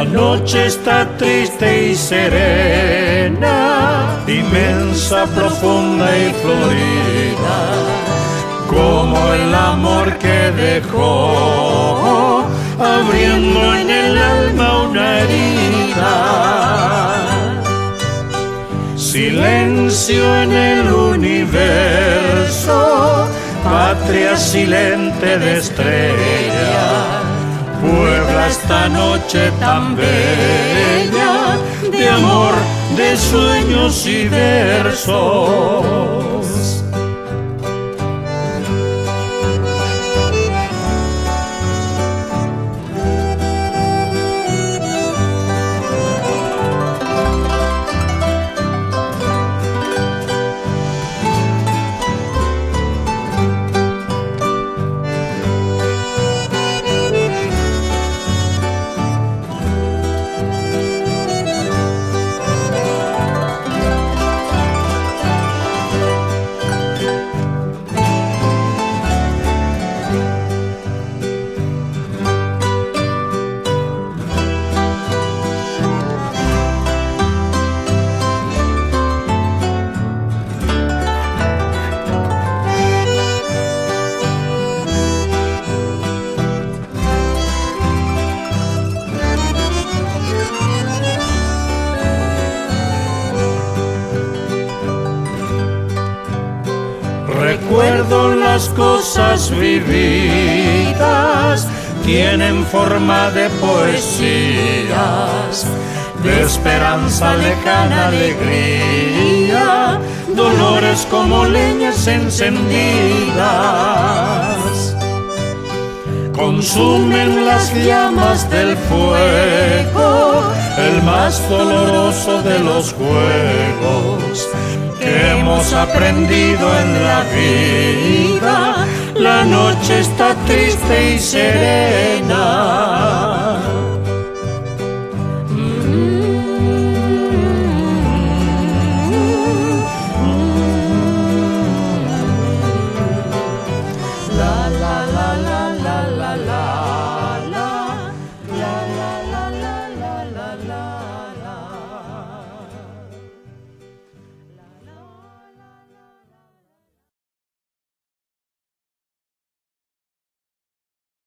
La noche está triste y serena, inmensa, profunda y florida, como el amor que dejó, abriendo en el alma una herida. Silencio en el universo, patria silente de estrella, puebla esta noche tan bella, de amor, de sueños y versos. Recuerdo las cosas vividas, tienen forma de poesías, de esperanza, lejana alegría, dolores como leñas encendidas. Consumen las llamas del fuego, el más doloroso de los juegos que hemos aprendido en la vida. La noche está triste y serena,